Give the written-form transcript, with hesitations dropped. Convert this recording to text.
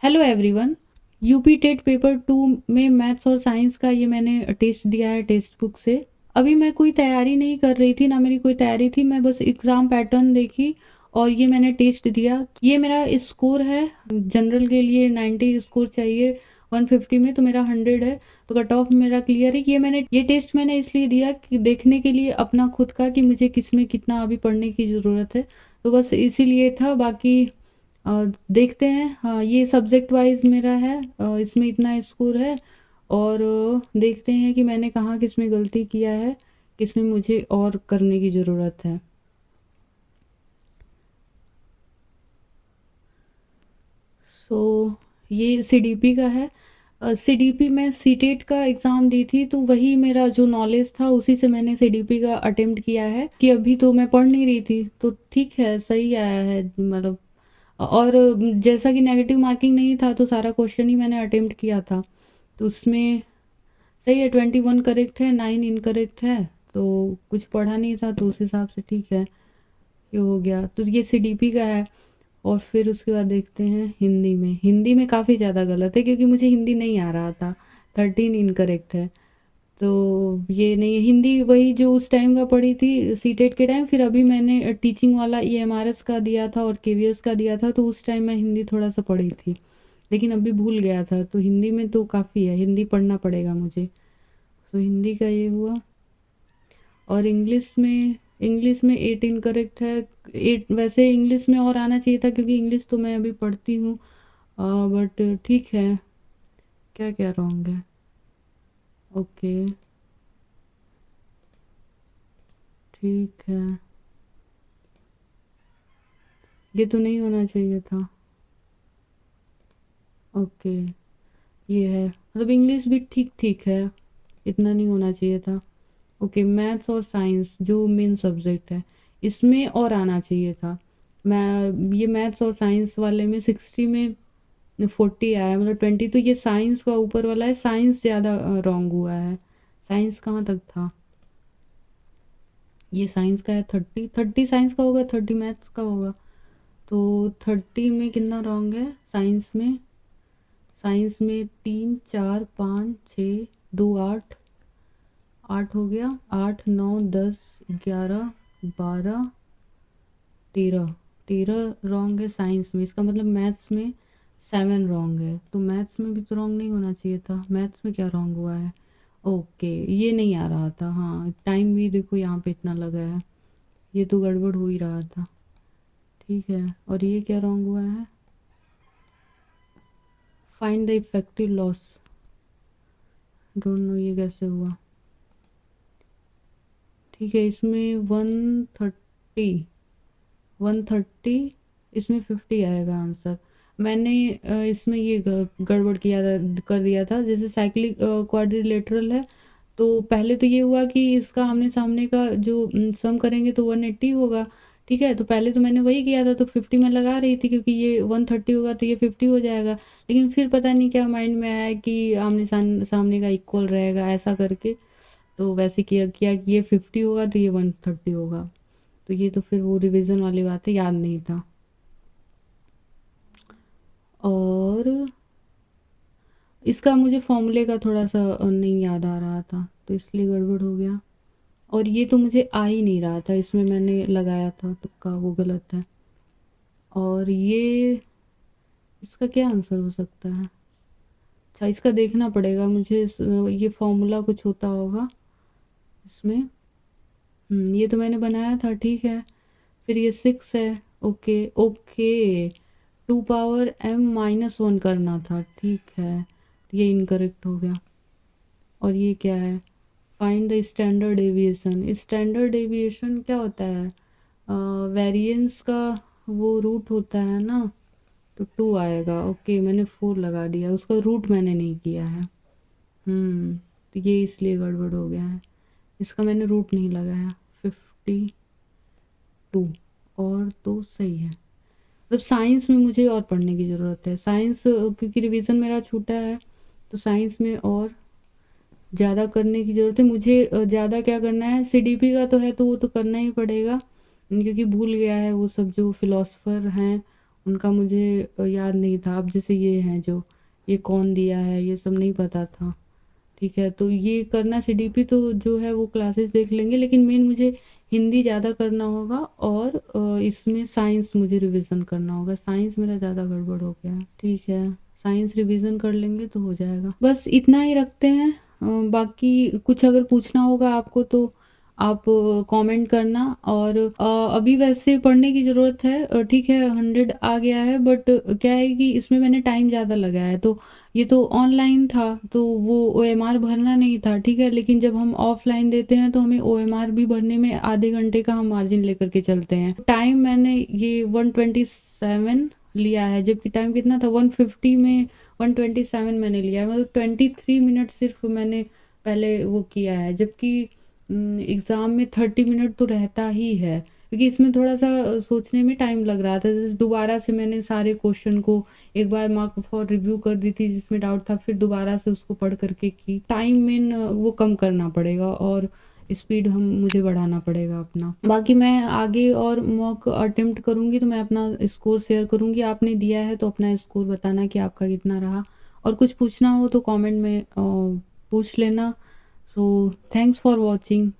Hello everyone. UP TET paper 2 में maths और science का ये मैंने टेस्ट दिया है टेक्स्ट बुक से। अभी मैं कोई तैयारी नहीं कर रही थी, ना मेरी कोई तैयारी थी, मैं बस एग्ज़ाम पैटर्न देखी और ये मैंने टेस्ट दिया। ये मेरा स्कोर है, जनरल के लिए 90 स्कोर चाहिए 150 में, तो मेरा 100 है, तो कट ऑफ मेरा क्लियर है। ये टेस्ट मैंने इसलिए दिया कि देखने के लिए अपना खुद का कि मुझे किस में कितना अभी पढ़ने की ज़रूरत है, तो बस इसीलिए था। बाकी देखते हैं। हाँ, ये सब्जेक्ट वाइज मेरा है, इसमें इतना स्कोर है और देखते हैं कि मैंने कहाँ किस में गलती किया है, किस में मुझे और करने की ज़रूरत है। सो ये सीडीपी का है। सीडीपी में सीटेट का एग्ज़ाम दी थी, तो वही मेरा जो नॉलेज था उसी से मैंने सीडीपी का अटेम्प्ट किया है कि अभी तो मैं पढ़ नहीं रही थी, तो ठीक है, सही आया है मतलब। और जैसा कि नेगेटिव मार्किंग नहीं था, तो सारा क्वेश्चन ही मैंने अटेम्प्ट किया था, तो उसमें सही है। 21 करेक्ट है, 9 इनकरेक्ट है, तो कुछ पढ़ा नहीं था, तो उस हिसाब से ठीक है, ये हो गया। तो ये सीडीपी का है। और फिर उसके बाद देखते हैं हिंदी में काफ़ी ज़्यादा गलत है, क्योंकि मुझे हिंदी नहीं आ रहा था। 13 इनकरेक्ट है, तो ये नहीं है। हिंदी वही जो उस टाइम का पढ़ी थी सीटेट के टाइम, फिर अभी मैंने टीचिंग वाला ईएमआरएस का दिया था और केवीएस का दिया था, तो उस टाइम मैं हिंदी थोड़ा सा पढ़ी थी, लेकिन अभी भूल गया था। तो हिंदी में तो काफ़ी है, हिंदी पढ़ना पड़ेगा मुझे। तो हिंदी का ये हुआ। और इंग्लिश में 8 इनकरेक्ट है। 8 वैसे इंग्लिश में और आना चाहिए था, क्योंकि इंग्लिश तो मैं अभी पढ़ती हूँ, बट ठीक है। क्या क्या रॉन्ग है? ओके, ठीक है। ये तो नहीं होना चाहिए था। ओके, ये है, मतलब इंग्लिश भी ठीक ठीक है, इतना नहीं होना चाहिए था। ओके, मैथ्स और साइंस जो मेन सब्जेक्ट है, इसमें और आना चाहिए था। मैं ये मैथ्स और साइंस वाले में 60 में 40 आया, मतलब 20। तो ये साइंस का ऊपर वाला है, साइंस ज़्यादा रॉन्ग हुआ है। साइंस कहाँ तक था? ये साइंस का है 30। 30 साइंस का होगा, 30 मैथ्स का होगा। तो 30 में कितना रॉन्ग है साइंस में? साइंस में 3 4 5 6 2 8, 8 हो गया। 8 9 10 11 12 13, 13 रॉन्ग है साइंस में। इसका मतलब मैथ्स में 7 रॉन्ग है, तो मैथ्स में भी तो रॉन्ग नहीं होना चाहिए था। मैथ्स में क्या रॉन्ग हुआ है? ओके, ये नहीं आ रहा था। हाँ, टाइम भी देखो यहाँ पे इतना लगा है, ये तो गड़बड़ हो ही रहा था। ठीक है, और ये क्या रॉन्ग हुआ है? Find the effective loss. Don't know ये कैसे हुआ। ठीक है, इसमें 130, 130, इसमें 50 आएगा आंसर। मैंने इसमें ये गड़बड़ किया था, कर दिया था। जैसे साइक्लिक क्वाड्रिलेटरल है, तो पहले तो ये हुआ कि इसका आमने सामने का जो सम करेंगे तो 180 होगा। ठीक है, तो पहले तो मैंने वही किया था, तो 50 में लगा रही थी, क्योंकि ये 130 होगा तो ये 50 हो जाएगा। लेकिन फिर पता नहीं क्या माइंड में आया कि आमने सामने का इक्वल रहेगा, ऐसा करके तो वैसे किया किया कि ये 50 होगा तो ये 130 होगा। तो ये तो फिर वो रिवीजन वाली बात है, याद नहीं था। और इसका मुझे फॉर्मूले का थोड़ा सा नहीं याद आ रहा था, तो इसलिए गड़बड़ हो गया। और ये तो मुझे आ ही नहीं रहा था, इसमें मैंने लगाया था तुक्का, वो गलत है। और ये इसका क्या आंसर हो सकता है? अच्छा, इसका देखना पड़ेगा मुझे। ये फॉर्मूला कुछ होता होगा इसमें। ये तो मैंने बनाया था, ठीक है। फिर ये 6 है। ओके ओके, 2 पावर m-1 करना था, ठीक है, तो ये इनकरेक्ट हो गया। और ये क्या है? Find the standard deviation. Standard deviation क्या होता है? वेरिएंस का वो रूट होता है ना, तो 2 आएगा। ओके, मैंने 4 लगा दिया, उसका रूट मैंने नहीं किया है। तो ये इसलिए गड़बड़ हो गया है, इसका मैंने रूट नहीं लगाया। 52, और तो सही है। मतलब साइंस में मुझे और पढ़ने की ज़रूरत है। साइंस क्योंकि रिवीजन मेरा छूटा है, तो साइंस में और ज़्यादा करने की ज़रूरत है मुझे। ज़्यादा क्या करना है? सीडीपी का तो है, तो वो तो करना ही पड़ेगा, क्योंकि भूल गया है वो सब जो फिलोसफर हैं उनका मुझे याद नहीं था। अब जैसे ये हैं जो, ये कौन दिया है ये सब नहीं पता था। ठीक है, तो ये करना सीडीपी तो जो है वो क्लासेस देख लेंगे, लेकिन मेन मुझे हिंदी ज़्यादा करना होगा और इसमें साइंस मुझे रिवीजन करना होगा। साइंस मेरा ज़्यादा गड़बड़ हो गया है। ठीक है, साइंस रिवीजन कर लेंगे तो हो जाएगा। बस इतना ही रखते हैं। बाकी कुछ अगर पूछना होगा आपको तो आप कमेंट करना। और अभी वैसे पढ़ने की ज़रूरत है। ठीक है, 100 आ गया है, बट क्या है कि इसमें मैंने टाइम ज़्यादा लगाया है। तो ये तो ऑनलाइन था तो वो ओएमआर भरना नहीं था। ठीक है, लेकिन जब हम ऑफलाइन देते हैं तो हमें ओएमआर भी भरने में आधे घंटे का हम मार्जिन लेकर के चलते हैं। टाइम मैंने ये 127 लिया है, जबकि टाइम कितना था 150 में 127 मैंने लिया है। मतलब 23 मिनट सिर्फ मैंने पहले वो किया है, जबकि एग्ज़ाम में 30 मिनट तो रहता ही है। क्योंकि इसमें थोड़ा सा सोचने में टाइम लग रहा था। जैसे दोबारा से मैंने सारे क्वेश्चन को एक बार मार्क फॉर रिव्यू कर दी थी जिसमें डाउट था, फिर दोबारा से उसको पढ़ करके की। टाइम में वो कम करना पड़ेगा और स्पीड हम मुझे बढ़ाना पड़ेगा अपना। बाकी मैं आगे और मॉक अटेम्प्ट करूँगी तो मैं अपना स्कोर शेयर करूँगी। आपने दिया है तो अपना स्कोर बताना कि आपका कितना रहा। और कुछ पूछना हो तो कमेंट में पूछ लेना। So thanks for watching.